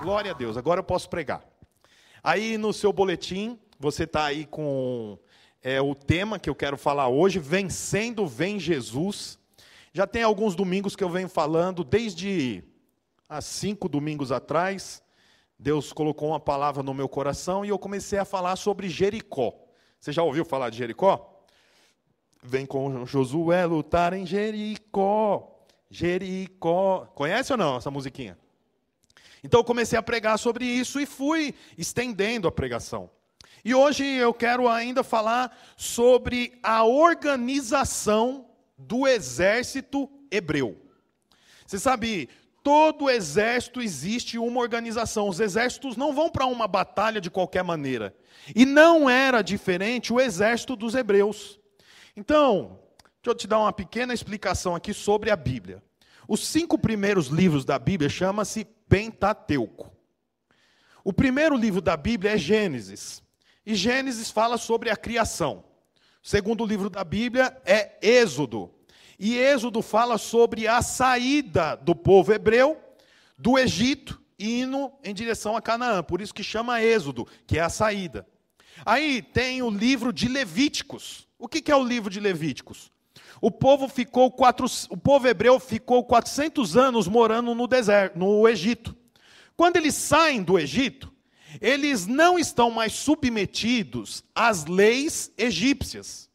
Glória a Deus, agora eu posso pregar. Aí no seu boletim, você está aí com o tema que eu quero falar hoje, Vencendo Vem Jesus. Já tem alguns domingos que eu venho falando, desde há 5 domingos atrás, Deus colocou uma palavra no meu coração e eu comecei a falar sobre Jericó. Você já ouviu falar de Jericó? Vem com Josué lutar em Jericó, Jericó. Conhece ou não essa musiquinha? Então eu comecei a pregar sobre isso e fui estendendo a pregação. E hoje eu quero ainda falar sobre a organização do exército hebreu. Você sabe, todo exército existe uma organização. Os exércitos não vão para uma batalha de qualquer maneira. E não era diferente o exército dos hebreus. Então, deixa eu te dar uma pequena explicação aqui sobre a Bíblia. Os 5 primeiros livros da Bíblia chama-se Pentateuco. O primeiro livro da Bíblia é Gênesis. E Gênesis fala sobre a criação. O segundo livro da Bíblia é Êxodo. E Êxodo fala sobre a saída do povo hebreu do Egito e indo em direção a Canaã. Por isso que chama Êxodo, que é a saída. Aí tem o livro de Levíticos. O que é o livro de Levíticos? O povo hebreu ficou 400 anos morando no deserto, no Egito. Quando eles saem do Egito, eles não estão mais submetidos às leis egípcias.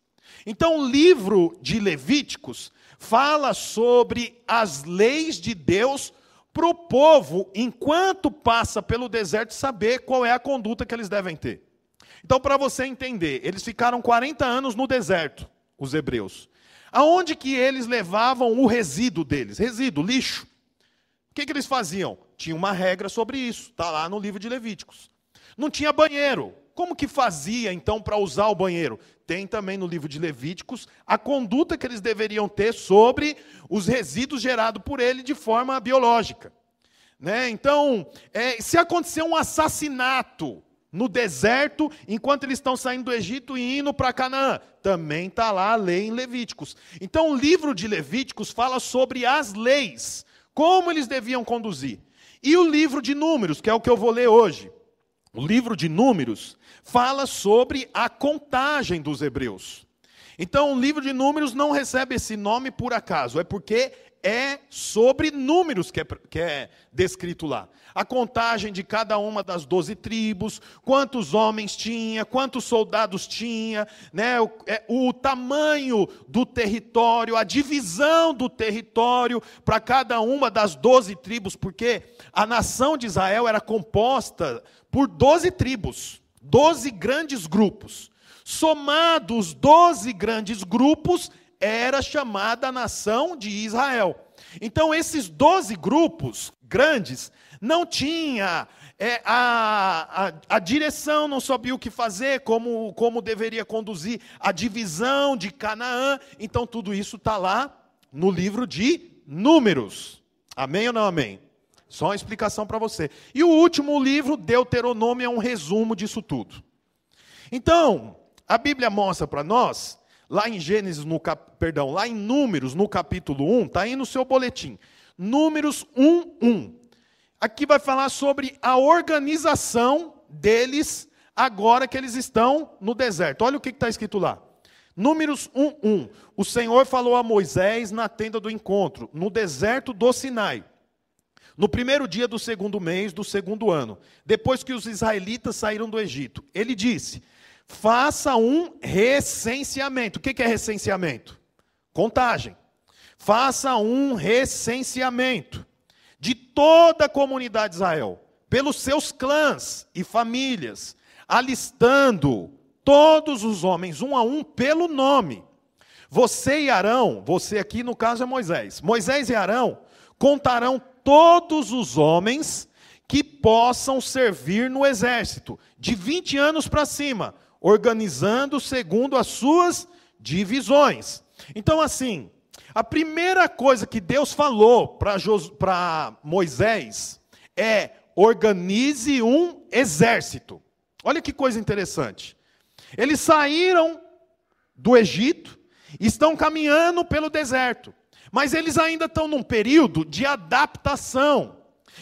Então o livro de Levíticos fala sobre as leis de Deus para o povo, enquanto passa pelo deserto, saber qual é a conduta que eles devem ter. Então, para você entender, eles ficaram 40 anos no deserto, os hebreus. Aonde que eles levavam o resíduo deles? Resíduo, lixo. O que eles faziam? Tinha uma regra sobre isso, está lá no livro de Levíticos. Não tinha banheiro. Como que fazia, então, para usar o banheiro? Tem também no livro de Levíticos a conduta que eles deveriam ter sobre os resíduos gerados por ele de forma biológica. Né? Então, se acontecer um assassinato no deserto, enquanto eles estão saindo do Egito e indo para Canaã, também está lá a lei em Levíticos. Então o livro de Levíticos fala sobre as leis, como eles deviam conduzir. E o livro de Números, que é o que eu vou ler hoje, o livro de Números fala sobre a contagem dos hebreus. Então o livro de Números não recebe esse nome por acaso, é porque é sobre números que é descrito lá. A contagem de cada uma das 12 tribos, quantos homens tinha, quantos soldados tinha, né, o tamanho do território, a divisão do território para cada uma das 12 tribos, porque a nação de Israel era composta por 12 tribos, 12 grandes grupos. Somados 12 grandes grupos, era chamada a nação de Israel. Então esses 12 grupos grandes não tinha a direção, não sabia o que fazer, como deveria conduzir a divisão de Canaã. Então tudo isso está lá no livro de Números. Amém ou não amém? Só uma explicação para você. E o último livro, Deuteronômio, é um resumo disso tudo. Então, a Bíblia mostra para nós, lá em lá em Números, no capítulo 1, está aí no seu boletim. Números 1:1. Aqui vai falar sobre a organização deles, agora que eles estão no deserto. Olha o que está escrito lá. Números 1:1. O Senhor falou a Moisés na tenda do encontro, no deserto do Sinai, no primeiro dia do 2º mês do 2º ano, depois que os israelitas saíram do Egito. Ele disse: faça um recenseamento. O que é recenseamento? Contagem. Faça um recenseamento de toda a comunidade de Israel, pelos seus clãs e famílias, alistando todos os homens, um a um, pelo nome. Você e Arão, você aqui no caso é Moisés, Moisés e Arão contarão todos os homens que possam servir no exército, de 20 anos para cima, organizando segundo as suas divisões. Então assim, a primeira coisa que Deus falou para Moisés é: organize um exército. Olha que coisa interessante. Eles saíram do Egito, estão caminhando pelo deserto, mas eles ainda estão num período de adaptação.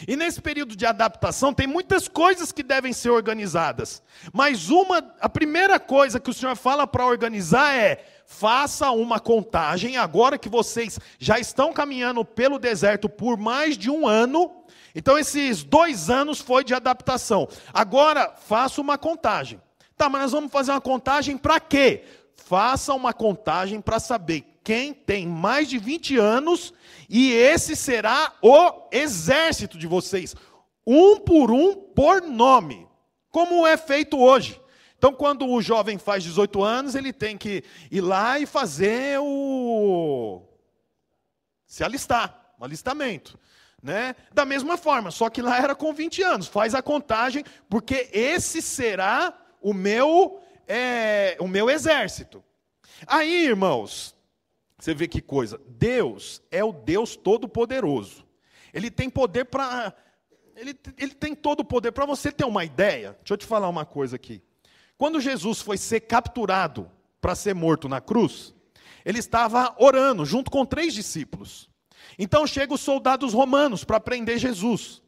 E nesse período de adaptação tem muitas coisas que devem ser organizadas. Mas a primeira coisa que o Senhor fala para organizar é: faça uma contagem, agora que vocês já estão caminhando pelo deserto por mais de 1 ano. Então esses 2 anos foi de adaptação. Agora faça uma contagem. Tá, mas nós vamos fazer uma contagem para quê? Faça uma contagem para saber quem tem mais de 20 anos, e esse será o exército de vocês, um, por nome, como é feito hoje. Então, quando o jovem faz 18 anos, ele tem que ir lá e fazer se alistar, um alistamento. Né? Da mesma forma, só que lá era com 20 anos. Faz a contagem, porque esse será o meu exército. Aí, irmãos, você vê que coisa. Deus é o Deus Todo-Poderoso. Ele tem poder para... Ele tem todo o poder. Para você ter uma ideia, deixa eu te falar uma coisa aqui. Quando Jesus foi ser capturado para ser morto na cruz, ele estava orando junto com 3 discípulos. Então chegam os soldados romanos para prender Jesus.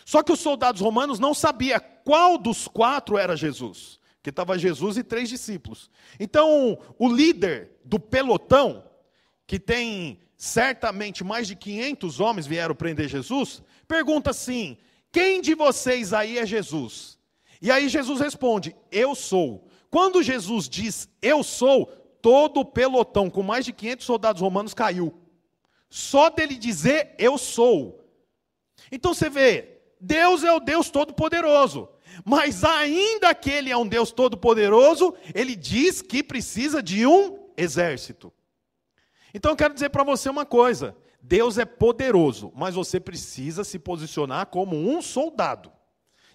Só que os soldados romanos não sabiam qual dos 4 era Jesus. Porque estava Jesus e 3 discípulos. Então o líder do pelotão, que tem certamente mais de 500 homens vieram prender Jesus, pergunta assim: quem de vocês aí é Jesus? E aí Jesus responde: eu sou. Quando Jesus diz eu sou, todo o pelotão com mais de 500 soldados romanos caiu. Só dele dizer eu sou. Então você vê, Deus é o Deus Todo-Poderoso. Mas ainda que Ele é um Deus Todo-Poderoso, Ele diz que precisa de um exército. Então eu quero dizer para você uma coisa: Deus é poderoso, mas você precisa se posicionar como um soldado.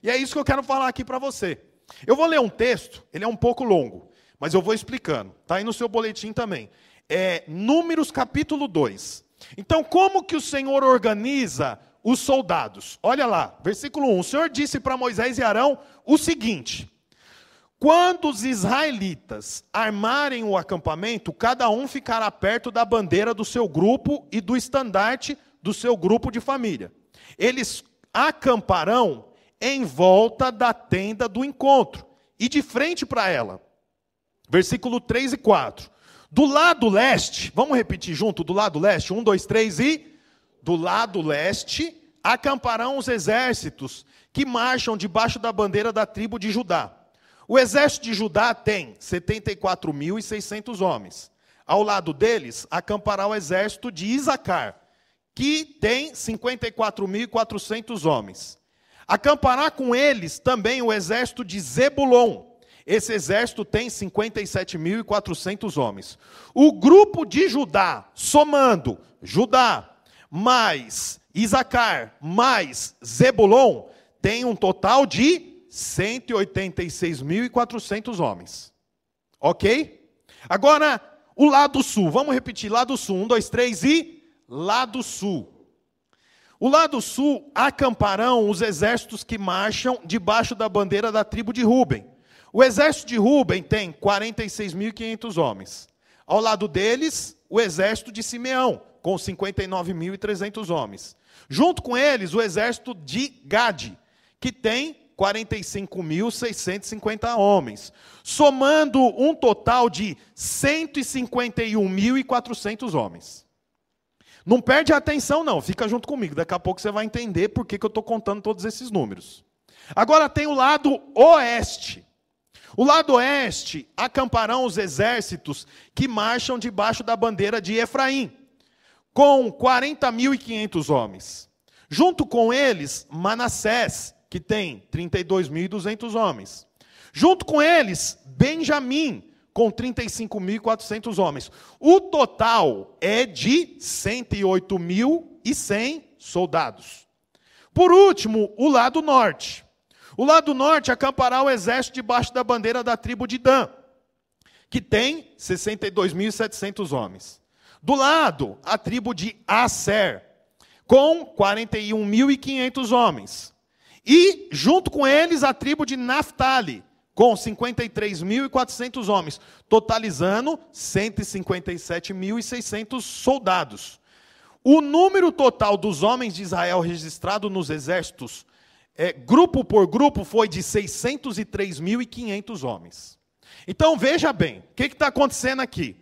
E é isso que eu quero falar aqui para você. Eu vou ler um texto, ele é um pouco longo, mas eu vou explicando. Está aí no seu boletim também. É Números capítulo 2. Então, como que o Senhor organiza os soldados? Olha lá, versículo 1. O Senhor disse para Moisés e Arão o seguinte: quando os israelitas armarem o acampamento, cada um ficará perto da bandeira do seu grupo e do estandarte do seu grupo de família. Eles acamparão em volta da tenda do encontro e de frente para ela. Versículo 3 e 4. Do lado leste, vamos repetir junto, do lado leste, 1, 2, 3 e... Do lado leste, acamparão os exércitos que marcham debaixo da bandeira da tribo de Judá. O exército de Judá tem 74.600 homens. Ao lado deles, acampará o exército de Isacar, que tem 54.400 homens. Acampará com eles também o exército de Zebulon. Esse exército tem 57.400 homens. O grupo de Judá, somando Judá mais Isacar mais Zebulon, tem um total de 186.400 homens. Ok? Agora, o lado sul. Vamos repetir. Lado sul. 1, 2, 3 e... Lado sul. O lado sul acamparão os exércitos que marcham debaixo da bandeira da tribo de Ruben. O exército de Ruben tem 46.500 homens. Ao lado deles, o exército de Simeão, com 59.300 homens. Junto com eles, o exército de Gade, que tem 45.650 homens. Somando um total de 151.400 homens. Não perde a atenção não, fica junto comigo. Daqui a pouco você vai entender por que eu estou contando todos esses números. Agora tem o lado oeste. O lado oeste acamparão os exércitos que marcham debaixo da bandeira de Efraim, com 40.500 homens. Junto com eles, Manassés, que tem 32.200 homens. Junto com eles, Benjamim, com 35.400 homens. O total é de 108.100 soldados. Por último, o lado norte. O lado norte acampará o exército debaixo da bandeira da tribo de Dan, que tem 62.700 homens. Do lado, a tribo de Aser, com 41.500 homens. E, junto com eles, a tribo de Naftali, com 53.400 homens, totalizando 157.600 soldados. O número total dos homens de Israel registrado nos exércitos, grupo por grupo, foi de 603.500 homens. Então, veja bem, o que está acontecendo aqui?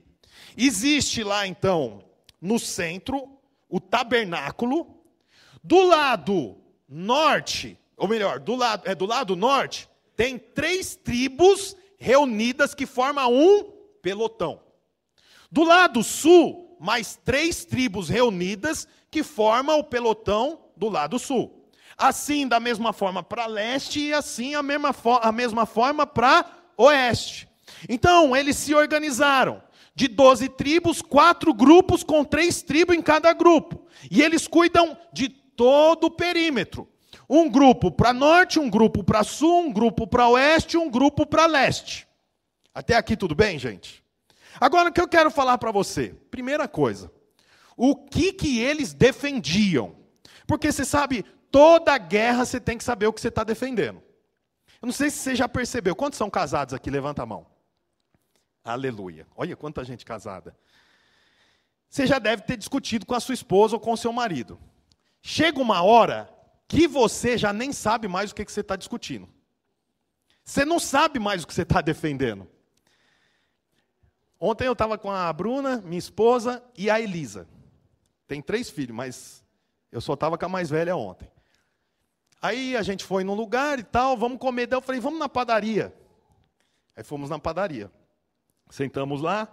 Existe lá, então, no centro, o tabernáculo. Do lado norte, ou melhor, do lado norte, tem 3 tribos reunidas que formam um pelotão. Do lado sul, mais 3 tribos reunidas que formam o pelotão do lado sul. Assim, da mesma forma para leste e assim a mesma forma para oeste. Então, eles se organizaram. De 12 tribos, 4 grupos com 3 tribos em cada grupo. E eles cuidam de todo o perímetro. Um grupo para norte, um grupo para sul, um grupo para oeste, um grupo para leste. Até aqui tudo bem, gente? Agora o que eu quero falar para você? Primeira coisa, o que eles defendiam? Porque você sabe, toda guerra você tem que saber o que você está defendendo. Eu não sei se você já percebeu. Quantos são casados aqui? Levanta a mão. Aleluia. Olha quanta gente casada. Você já deve ter discutido com a sua esposa ou com o seu marido. Chega uma hora que você já nem sabe mais o que você está discutindo. Você não sabe mais o que você está defendendo. Ontem eu estava com a Bruna, minha esposa, e a Elisa. Tem 3 filhos, mas eu só estava com a mais velha ontem. Aí a gente foi num lugar e tal, vamos comer. Daí eu falei, vamos na padaria. Aí fomos na padaria. Sentamos lá.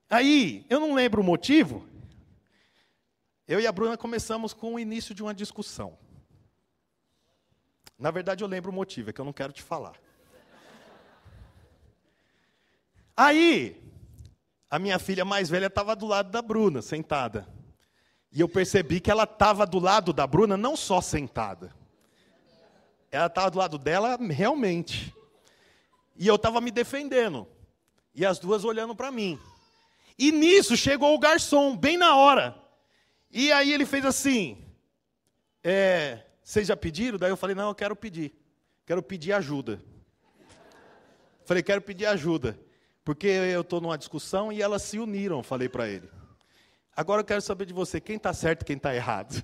Aí, eu não lembro o motivo. Eu e a Bruna começamos com o início de uma discussão. Na verdade, eu lembro o motivo, é que eu não quero te falar. Aí, a minha filha mais velha estava do lado da Bruna, sentada. E eu percebi que ela estava do lado da Bruna, não só sentada. Ela estava do lado dela realmente. E eu estava me defendendo. E as duas olhando para mim. E nisso chegou o garçom, bem na hora. E aí ele fez assim, vocês já pediram? Daí eu falei, não, eu quero pedir ajuda. Falei, quero pedir ajuda, porque eu estou numa discussão e elas se uniram, falei para ele. Agora eu quero saber de você, quem está certo e quem está errado.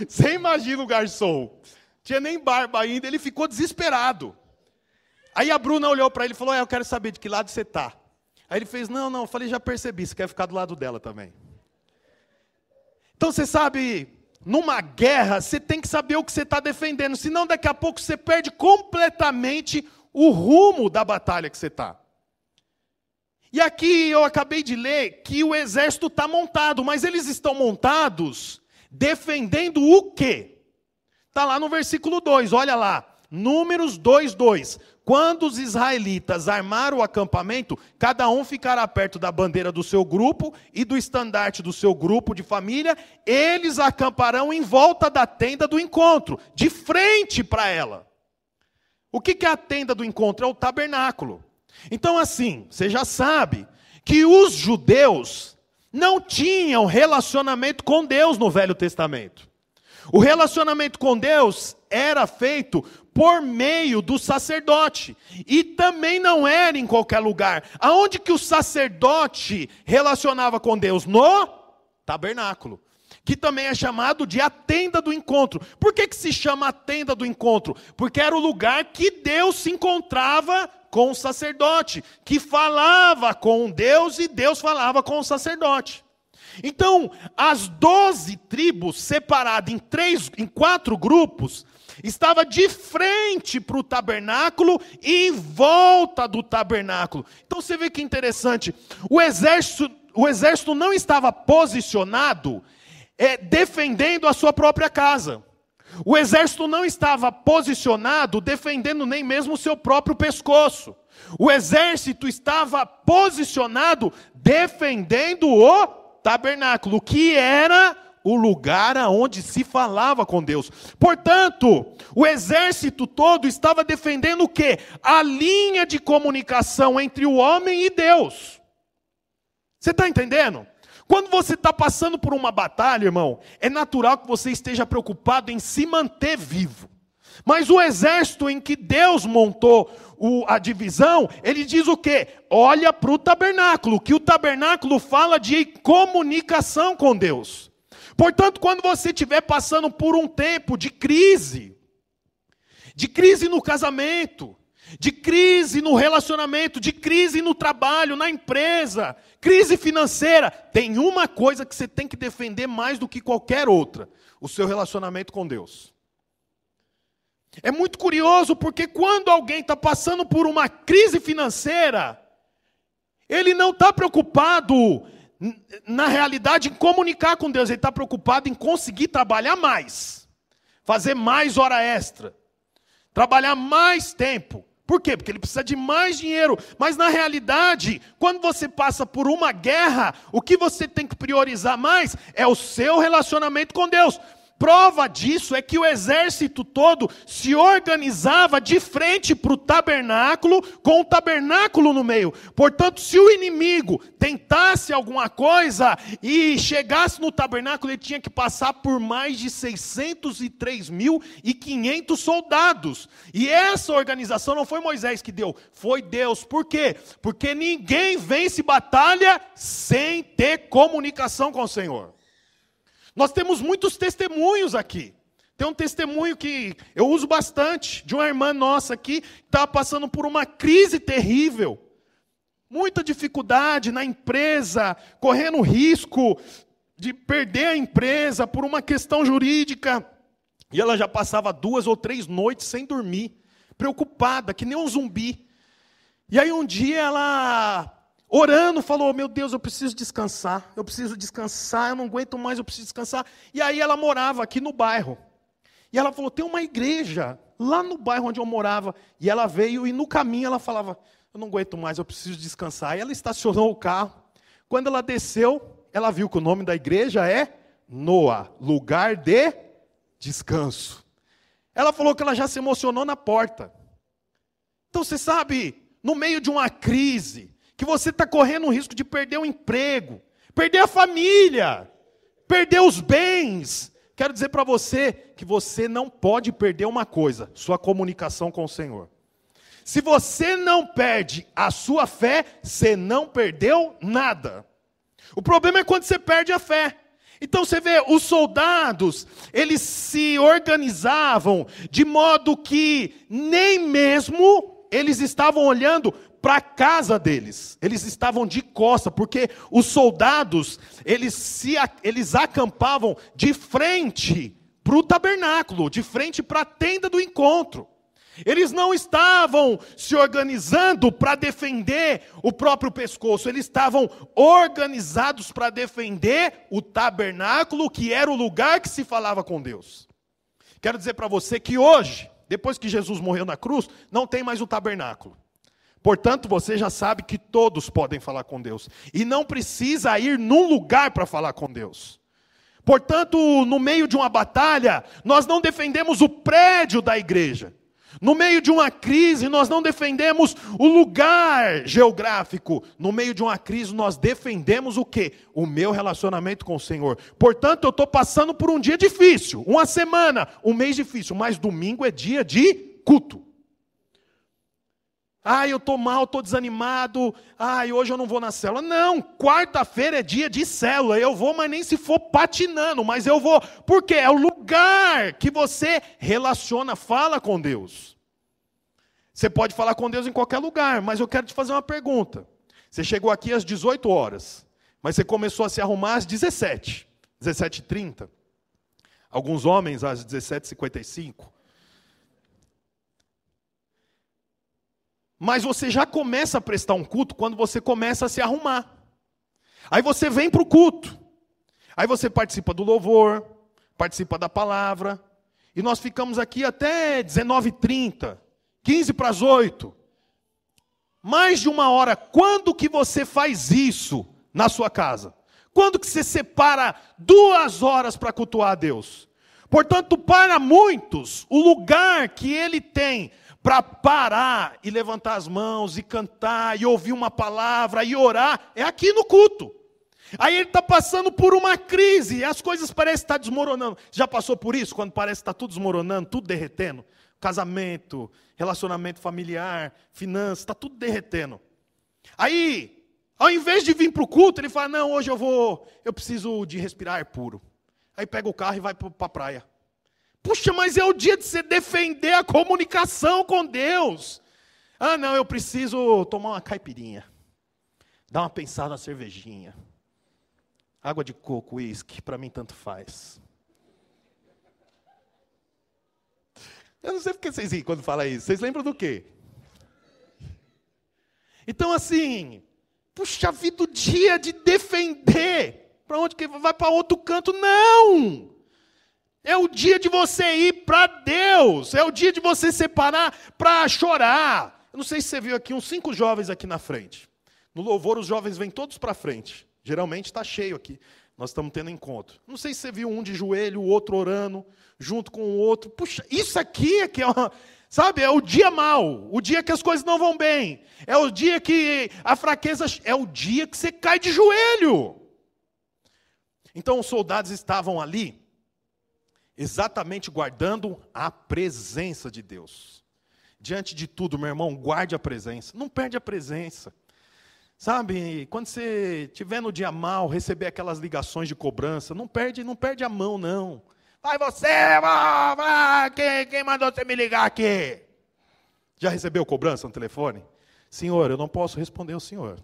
Você imagina o garçom, tinha nem barba ainda, ele ficou desesperado. Aí a Bruna olhou para ele e falou, eu quero saber de que lado você está. Aí ele fez, não, eu falei, já percebi, você quer ficar do lado dela também. Então você sabe, numa guerra, você tem que saber o que você está defendendo, senão daqui a pouco você perde completamente o rumo da batalha que você está. E aqui eu acabei de ler que o exército está montado, mas eles estão montados defendendo o quê? Está lá no versículo 2, olha lá, Números 2:2. Quando os israelitas armaram o acampamento, cada um ficará perto da bandeira do seu grupo e do estandarte do seu grupo de família, eles acamparão em volta da tenda do encontro, de frente para ela. O que é a tenda do encontro? É o tabernáculo. Então assim, você já sabe que os judeus não tinham relacionamento com Deus no Velho Testamento. O relacionamento com Deus era feito por meio do sacerdote. E também não era em qualquer lugar. Aonde que o sacerdote relacionava com Deus? No tabernáculo. Que também é chamado de a tenda do encontro. Por que se chama a tenda do encontro? Porque era o lugar que Deus se encontrava com o sacerdote. Que falava com Deus e Deus falava com o sacerdote. Então, as 12 tribos separadas em 4 grupos, estava de frente para o tabernáculo e em volta do tabernáculo. Então você vê que interessante, o exército não estava posicionado defendendo a sua própria casa. O exército não estava posicionado defendendo nem mesmo o seu próprio pescoço. O exército estava posicionado defendendo o tabernáculo, que era o lugar aonde se falava com Deus. Portanto, o exército todo estava defendendo o quê? A linha de comunicação entre o homem e Deus. Você está entendendo? Quando você está passando por uma batalha, irmão, é natural que você esteja preocupado em se manter vivo. Mas o exército em que Deus montou a divisão, ele diz o quê? Olha para o tabernáculo, que o tabernáculo fala de comunicação com Deus. Portanto, quando você estiver passando por um tempo de crise no casamento, de crise no relacionamento, de crise no trabalho, na empresa, crise financeira, tem uma coisa que você tem que defender mais do que qualquer outra: o seu relacionamento com Deus. É muito curioso, porque quando alguém está passando por uma crise financeira, ele não está preocupado, na realidade, em comunicar com Deus. Ele está preocupado em conseguir trabalhar mais, fazer mais hora extra, trabalhar mais tempo. Por quê? Porque ele precisa de mais dinheiro. Mas na realidade, quando você passa por uma guerra, o que você tem que priorizar mais é o seu relacionamento com Deus. Prova disso é que o exército todo se organizava de frente para o tabernáculo, com o tabernáculo no meio. Portanto, se o inimigo tentasse alguma coisa e chegasse no tabernáculo, ele tinha que passar por mais de 603.500 soldados. E essa organização não foi Moisés que deu, foi Deus. Por quê? Porque ninguém vence batalha sem ter comunicação com o Senhor. Nós temos muitos testemunhos aqui. Tem um testemunho que eu uso bastante, de uma irmã nossa aqui, que estava passando por uma crise terrível. Muita dificuldade na empresa, correndo risco de perder a empresa por uma questão jurídica. E ela já passava 2 ou 3 noites sem dormir, preocupada, que nem um zumbi. E aí um dia ela, orando, falou: meu Deus, eu preciso descansar, eu não aguento mais, eu preciso descansar. E aí ela morava aqui no bairro. E ela falou: tem uma igreja lá no bairro onde eu morava. E ela veio e no caminho ela falava: eu não aguento mais, eu preciso descansar. E ela estacionou o carro. Quando ela desceu, ela viu que o nome da igreja é Noa, lugar de descanso. Ela falou que ela já se emocionou na porta. Então você sabe, no meio de uma crise, que você está correndo o risco de perder o emprego, perder a família, perder os bens. Quero dizer para você que você não pode perder uma coisa: sua comunicação com o Senhor. Se você não perde a sua fé, você não perdeu nada. O problema é quando você perde a fé. Então você vê, os soldados, eles se organizavam de modo que nem mesmo eles estavam olhando para a casa deles. Eles estavam de costa, porque os soldados, eles acampavam de frente para o tabernáculo, de frente para a tenda do encontro. Eles não estavam se organizando para defender o próprio pescoço, eles estavam organizados para defender o tabernáculo, que era o lugar que se falava com Deus. Quero dizer para você que hoje, depois que Jesus morreu na cruz, não tem mais o tabernáculo. Portanto, você já sabe que todos podem falar com Deus. E não precisa ir num lugar para falar com Deus. Portanto, no meio de uma batalha, nós não defendemos o prédio da igreja. No meio de uma crise, nós não defendemos o lugar geográfico. No meio de uma crise, nós defendemos o quê? O meu relacionamento com o Senhor. Portanto, eu estou passando por um dia difícil, uma semana, um mês difícil, mas domingo é dia de culto. Eu estou mal, estou desanimado, hoje eu não vou na célula. Não, quarta-feira é dia de célula, eu vou, mas nem se for patinando, mas eu vou. Por quê? É o lugar que você relaciona, fala com Deus. Você pode falar com Deus em qualquer lugar, mas eu quero te fazer uma pergunta. Você chegou aqui às 18 horas, mas você começou a se arrumar às 17h30. Alguns homens às 17h55. Mas você já começa a prestar um culto quando você começa a se arrumar. Aí você vem para o culto. Aí você participa do louvor, participa da palavra. E nós ficamos aqui até 19h30, 7:45. Mais de uma hora. Quando que você faz isso na sua casa? Quando que você separa 2 horas para cultuar a Deus? Portanto, para muitos, o lugar que ele tem para parar e levantar as mãos e cantar e ouvir uma palavra e orar, é aqui no culto. Aí ele está passando por uma crise e as coisas parecem estar desmoronando. Já passou por isso? Quando parece que está tudo desmoronando, tudo derretendo? Casamento, relacionamento familiar, finanças, está tudo derretendo. Aí, ao invés de vir para o culto, ele fala: não, hoje eu preciso de respirar ar puro. Aí pega o carro e vai para a praia. Puxa, mas é o dia de você defender a comunicação com Deus. Ah, não, eu preciso tomar uma caipirinha. Dar uma pensada na cervejinha. Água de coco, uísque, para mim tanto faz. Eu não sei porque vocês riem quando fala isso. Vocês lembram do quê? Então assim, puxa vida, o dia de defender. Para onde que vai? Para outro canto? Não! É o dia de você ir para Deus. É o dia de você separar para chorar. Eu não sei se você viu aqui uns 5 jovens aqui na frente. No louvor os jovens vêm todos para frente. Geralmente está cheio aqui. Nós estamos tendo encontro. Não sei se você viu um de joelho, o outro orando, junto com o outro. Puxa, isso aqui é que é uma... Sabe, é o dia mau, o dia que as coisas não vão bem. É o dia que a fraqueza... É o dia que você cai de joelho. Então os soldados estavam ali, exatamente guardando a presença de Deus. Diante de tudo, meu irmão, guarde a presença. Não perde a presença. Sabe, quando você estiver no dia mal, receber aquelas ligações de cobrança, não perde a mão, não. Vai você, quem mandou você me ligar aqui? Já recebeu cobrança no telefone? Senhor, eu não posso responder ao senhor.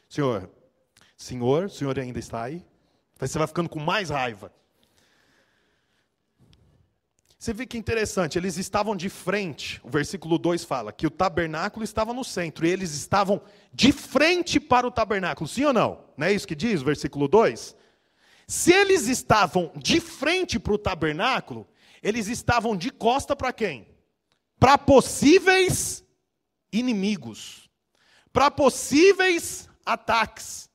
Senhor, o senhor ainda está aí? Você vai ficando com mais raiva. Você vê que interessante, eles estavam de frente, o versículo 2 fala que o tabernáculo estava no centro, e eles estavam de frente para o tabernáculo, sim ou não? Não é isso que diz o versículo 2? Se eles estavam de frente para o tabernáculo, eles estavam de costa para quem? Para possíveis inimigos, para possíveis ataques,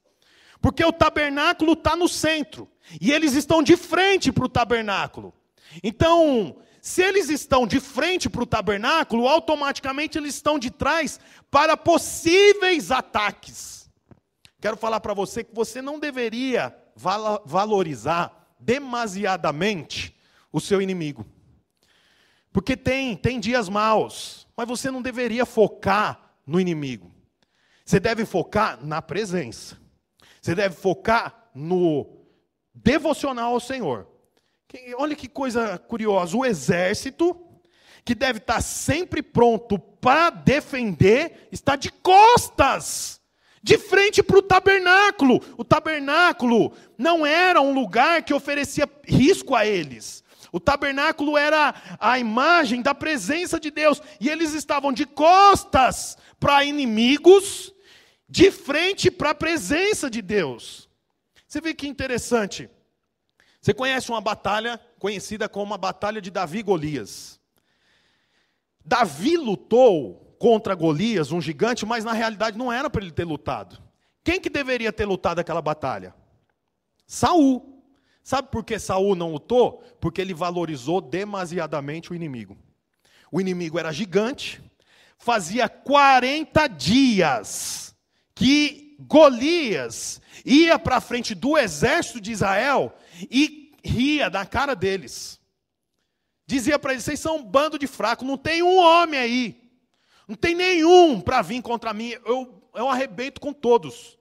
porque o tabernáculo está no centro, e eles estão de frente para o tabernáculo. Então, se eles estão de frente para o tabernáculo, automaticamente eles estão de trás para possíveis ataques. Quero falar para você que você não deveria valorizar demasiadamente o seu inimigo. Porque tem dias maus, mas você não deveria focar no inimigo. Você deve focar na presença. Você deve focar no devocional ao Senhor. Olha que coisa curiosa, o exército, que deve estar sempre pronto para defender, está de costas, de frente para o tabernáculo. O tabernáculo não era um lugar que oferecia risco a eles. O tabernáculo era a imagem da presença de Deus, e eles estavam de costas para inimigos, de frente para a presença de Deus. Você vê que interessante. Você conhece uma batalha conhecida como a Batalha de Davi e Golias. Davi lutou contra Golias, um gigante, mas na realidade não era para ele ter lutado. Quem que deveria ter lutado aquela batalha? Saul. Sabe por que Saul não lutou? Porque ele valorizou demasiadamente o inimigo. O inimigo era gigante, fazia 40 dias que Golias ia para frente do exército de Israel e ria da cara deles. Dizia para eles: vocês são um bando de fracos, não tem um homem aí, não tem nenhum para vir contra mim, eu arrebento com todos.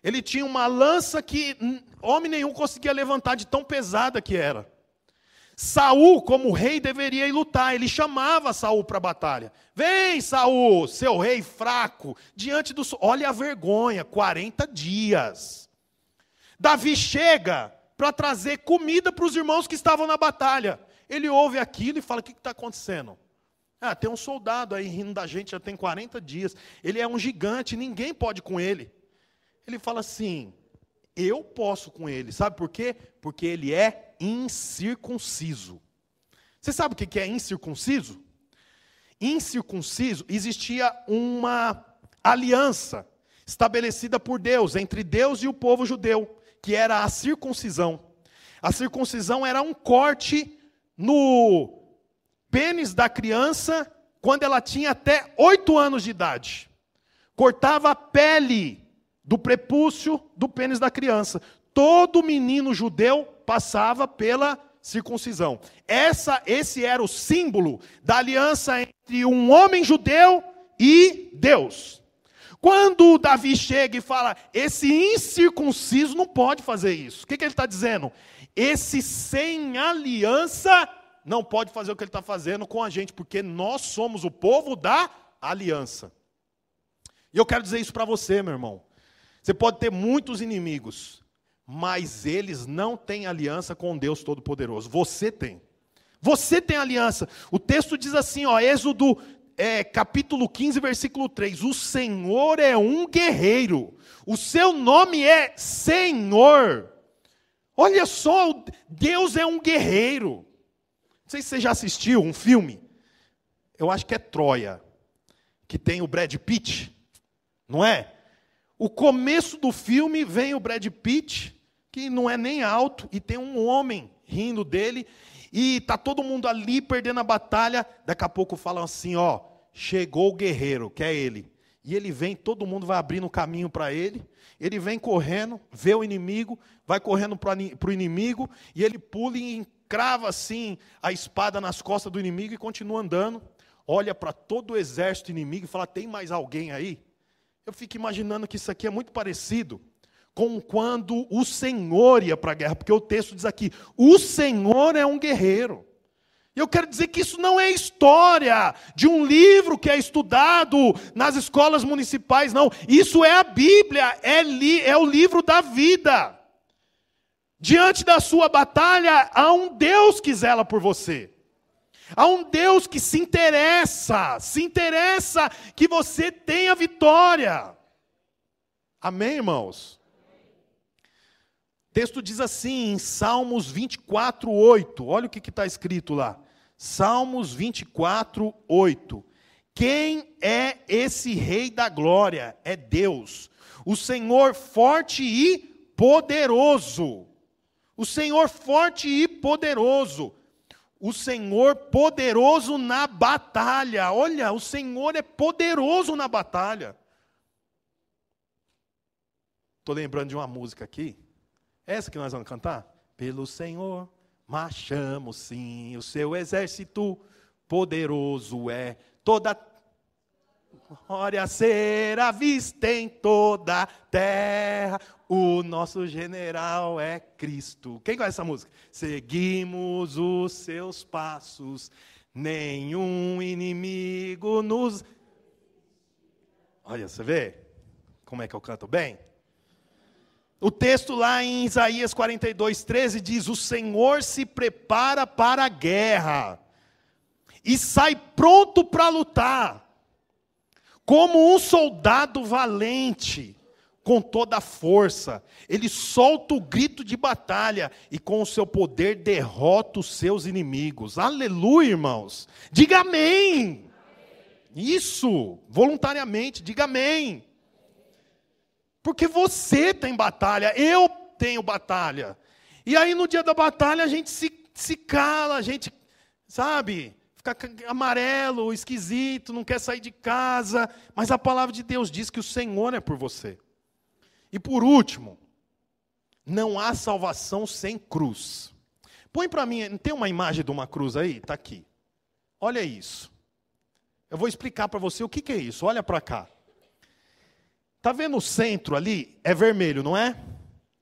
Ele tinha uma lança que homem nenhum conseguia levantar de tão pesada que era. Saul, como rei, deveria ir lutar. Ele chamava Saul para a batalha. Vem, Saul, seu rei fraco, diante do... Olha a vergonha, 40 dias. Davi chega para trazer comida para os irmãos que estavam na batalha. Ele ouve aquilo e fala: o que está acontecendo? Ah, tem um soldado aí rindo da gente, já tem 40 dias. Ele é um gigante, ninguém pode com ele. Ele fala assim: eu posso com ele. Sabe por quê? Porque ele é incircunciso. Você sabe o que é incircunciso? Incircunciso, existia uma aliança estabelecida por Deus, entre Deus e o povo judeu, que era a circuncisão. A circuncisão era um corte no pênis da criança quando ela tinha até 8 anos de idade. Cortava a pele do prepúcio do pênis da criança. Todo menino judeu passava pela circuncisão. Esse era o símbolo da aliança entre um homem judeu e Deus. Quando Davi chega e fala: esse incircunciso não pode fazer isso. O que ele está dizendo? Esse sem aliança não pode fazer o que ele está fazendo com a gente, porque nós somos o povo da aliança. E eu quero dizer isso para você, meu irmão. Você pode ter muitos inimigos, mas eles não têm aliança com Deus Todo-Poderoso. Você tem. Você tem aliança. O texto diz assim, ó, Êxodo capítulo 15, versículo 3. O Senhor é um guerreiro. O seu nome é Senhor. Olha só, Deus é um guerreiro. Não sei se você já assistiu um filme. Eu acho que é Troia. Que tem o Brad Pitt. Não é? O começo do filme vem o Brad Pitt, que não é nem alto, e tem um homem rindo dele, e está todo mundo ali perdendo a batalha. Daqui a pouco falam assim, ó, chegou o guerreiro, que é ele. E ele vem, todo mundo vai abrindo o caminho para ele, ele vem correndo, vê o inimigo, vai correndo para o inimigo, e ele pula e encrava assim a espada nas costas do inimigo e continua andando. Olha para todo o exército inimigo e fala, tem mais alguém aí? Eu fico imaginando que isso aqui é muito parecido com quando o Senhor ia para a guerra, porque o texto diz aqui, o Senhor é um guerreiro. E eu quero dizer que isso não é história de um livro que é estudado nas escolas municipais, não. Isso é a Bíblia, é o livro da vida. Diante da sua batalha, há um Deus que zela por você. Há um Deus que se interessa que você tenha vitória. Amém, irmãos? O texto diz assim, em Salmos 24, 8. Olha o que está escrito lá. Salmos 24, 8. Quem é esse Rei da Glória? É Deus. O Senhor forte e poderoso. O Senhor forte e poderoso. O Senhor poderoso na batalha. Olha, o Senhor é poderoso na batalha. Estou lembrando de uma música aqui. Essa que nós vamos cantar? Pelo Senhor marchamos sim, o seu exército poderoso é. Toda glória será vista em toda a terra. O nosso general é Cristo. Quem conhece essa música? Seguimos os seus passos, nenhum inimigo nos... Olha, você vê como é que eu canto bem? O texto lá em Isaías 42, 13 diz, o Senhor se prepara para a guerra e sai pronto para lutar, como um soldado valente, com toda a força. Ele solta o grito de batalha e com o seu poder derrota os seus inimigos. Aleluia, irmãos. Diga amém. Isso, voluntariamente, diga amém. Porque você tem batalha, eu tenho batalha. E aí no dia da batalha a gente se cala, a gente, sabe, fica amarelo, esquisito, não quer sair de casa. Mas a palavra de Deus diz que o Senhor é por você. E por último, não há salvação sem cruz. Põe para mim, tem uma imagem de uma cruz aí? Está aqui. Olha isso. Eu vou explicar para você o que é isso. Olha para cá. Está vendo o centro ali? É vermelho, não é?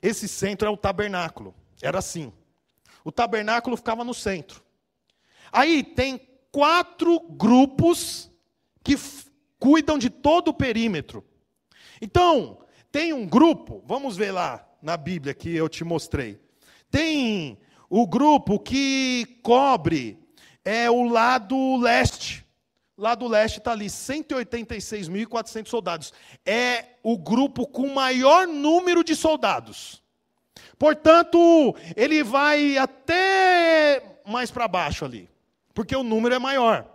Esse centro é o tabernáculo. Era assim. O tabernáculo ficava no centro. Aí tem 4 grupos que cuidam de todo o perímetro. Então, tem um grupo, vamos ver lá na Bíblia que eu te mostrei. Tem o grupo que cobre o lado leste. Lado leste está ali, 186.400 soldados. É o grupo com maior número de soldados. Portanto, ele vai até mais para baixo ali, porque o número é maior.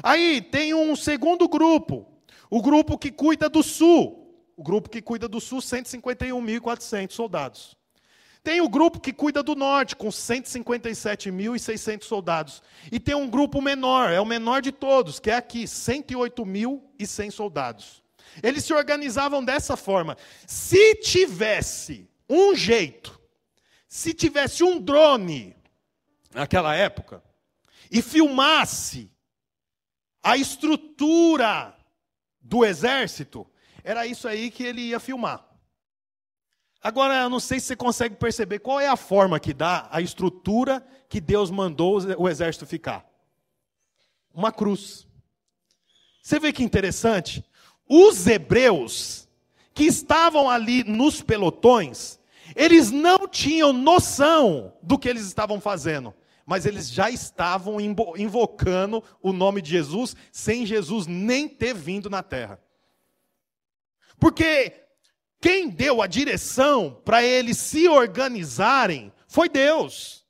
Aí tem um segundo grupo, o grupo que cuida do sul. O grupo que cuida do sul, 151.400 soldados. Tem o grupo que cuida do norte, com 157.600 soldados. E tem um grupo menor, é o menor de todos, que é aqui, 108.100 soldados. Eles se organizavam dessa forma. Se tivesse um jeito, se tivesse um drone, naquela época, e filmasse a estrutura do exército, era isso aí que ele ia filmar. Agora, eu não sei se você consegue perceber qual é a forma que dá a estrutura que Deus mandou o exército ficar. Uma cruz. Você vê que interessante? Os hebreus que estavam ali nos pelotões, eles não tinham noção do que eles estavam fazendo, mas eles já estavam invocando o nome de Jesus, sem Jesus nem ter vindo na terra. Porque quem deu a direção para eles se organizarem foi Deus.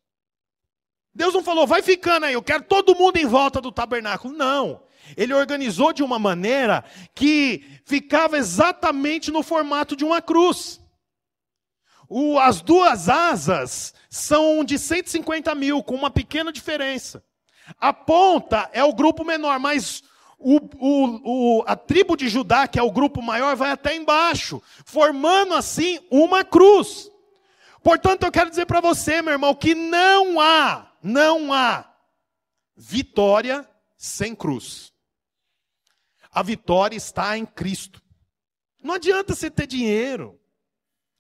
Deus não falou, vai ficando aí, eu quero todo mundo em volta do tabernáculo. Não. Ele organizou de uma maneira que ficava exatamente no formato de uma cruz. As duas asas são de 150 mil, com uma pequena diferença. A ponta é o grupo menor, mas a tribo de Judá, que é o grupo maior, vai até embaixo, formando assim uma cruz. Portanto, eu quero dizer para você, meu irmão, que não há vitória sem cruz. A vitória está em Cristo. Não adianta você ter dinheiro,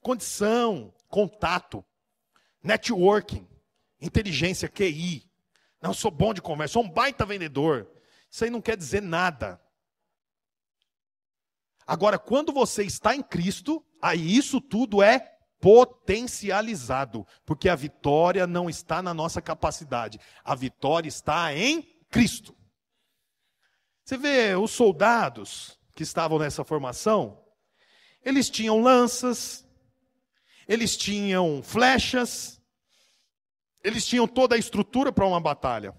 condição, contato, networking, inteligência, QI. Não, eu sou bom de conversa, sou um baita vendedor. Isso aí não quer dizer nada. Agora, quando você está em Cristo, aí isso tudo é potencializado. Porque a vitória não está na nossa capacidade. A vitória está em Cristo. Você vê os soldados que estavam nessa formação, eles tinham lanças, eles tinham flechas, eles tinham toda a estrutura para uma batalha.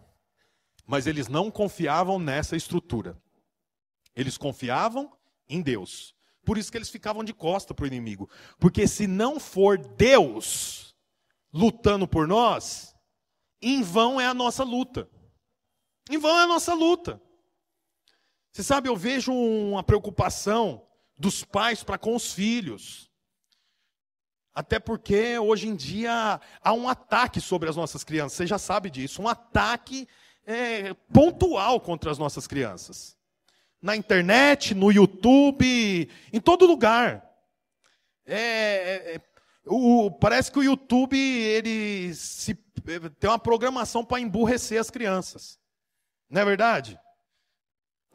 Mas eles não confiavam nessa estrutura. Eles confiavam em Deus. Por isso que eles ficavam de costa para o inimigo. Porque se não for Deus lutando por nós, em vão é a nossa luta. Em vão é a nossa luta. Você sabe, eu vejo uma preocupação dos pais para com os filhos. Até porque hoje em dia há um ataque sobre as nossas crianças. Você já sabe disso. Um ataque pontual contra as nossas crianças. Na internet, no YouTube, em todo lugar. Parece que o YouTube tem uma programação para emburrecer as crianças. Não é verdade?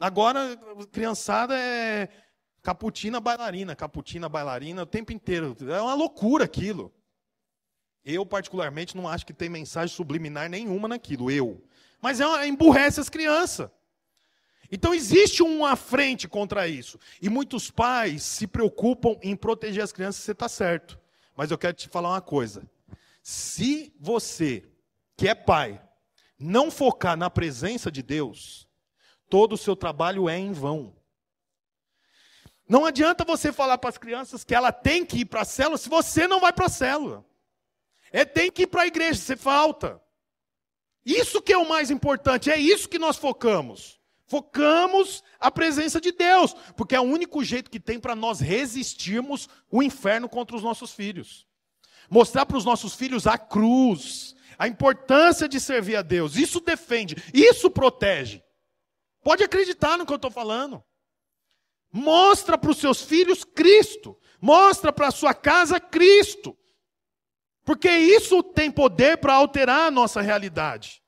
Agora, criançada é caputina bailarina o tempo inteiro. É uma loucura aquilo. Eu, particularmente, não acho que tem mensagem subliminar nenhuma naquilo. Mas emburrece as crianças. Então, existe uma frente contra isso. E muitos pais se preocupam em proteger as crianças, você está certo. Mas eu quero te falar uma coisa. Se você, que é pai, não focar na presença de Deus, todo o seu trabalho é em vão. Não adianta você falar para as crianças que ela tem que ir para a célula se você não vai para a célula. Tem que ir para a igreja, você falta. Isso que é o mais importante, é isso que nós focamos. Focamos a presença de Deus, porque é o único jeito que tem para nós resistirmos o inferno contra os nossos filhos. Mostrar para os nossos filhos a cruz, a importância de servir a Deus. Isso defende, isso protege. Pode acreditar no que eu estou falando. Mostra para os seus filhos Cristo. Mostra para a sua casa Cristo. Porque isso tem poder para alterar a nossa realidade.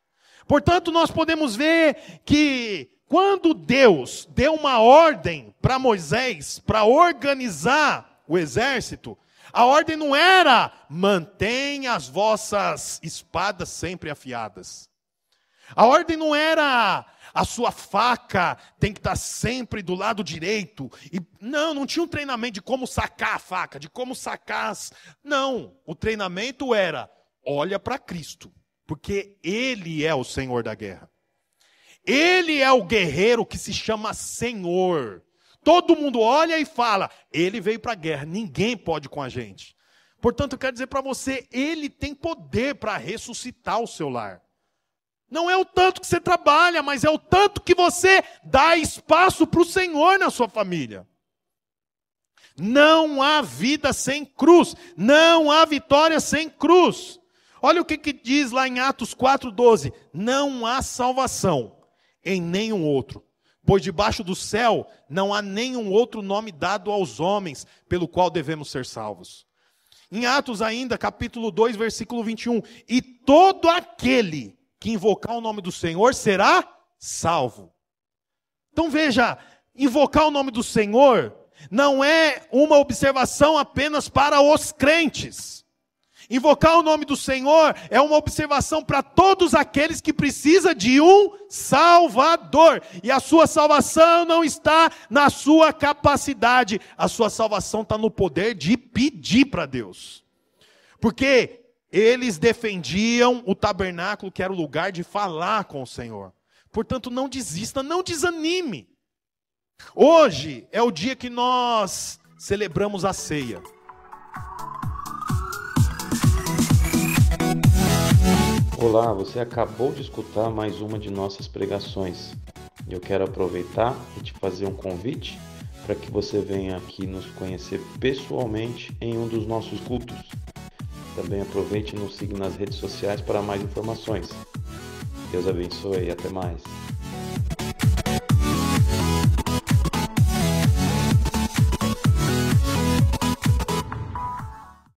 Portanto, nós podemos ver que quando Deus deu uma ordem para Moisés, para organizar o exército, a ordem não era: mantenha as vossas espadas sempre afiadas. A ordem não era: a sua faca tem que estar sempre do lado direito. Não tinha um treinamento de como sacar a faca, de como sacar Não, o treinamento era: olha para Cristo, porque Ele é o Senhor da guerra. Ele é o guerreiro que se chama Senhor. Todo mundo olha e fala: Ele veio para a guerra, ninguém pode com a gente. Portanto, eu quero dizer para você, Ele tem poder para ressuscitar o seu lar. Não é o tanto que você trabalha, mas é o tanto que você dá espaço para o Senhor na sua família. Não há vida sem cruz. Não há vitória sem cruz. Olha o que diz lá em Atos 4,12. Não há salvação em nenhum outro, pois debaixo do céu não há nenhum outro nome dado aos homens pelo qual devemos ser salvos. Em Atos ainda, capítulo 2, versículo 21. E todo aquele que invocar o nome do Senhor será salvo. Então veja, invocar o nome do Senhor não é uma observação apenas para os crentes. Invocar o nome do Senhor é uma observação para todos aqueles que precisam de um Salvador. E a sua salvação não está na sua capacidade. A sua salvação está no poder de pedir para Deus. Porque eles defendiam o tabernáculo, que era o lugar de falar com o Senhor. Portanto, não desista, não desanime. Hoje é o dia que nós celebramos a ceia. Olá, você acabou de escutar mais uma de nossas pregações. Eu quero aproveitar e te fazer um convite para que você venha aqui nos conhecer pessoalmente em um dos nossos cultos. Também aproveite e nos siga nas redes sociais para mais informações. Deus abençoe e até mais.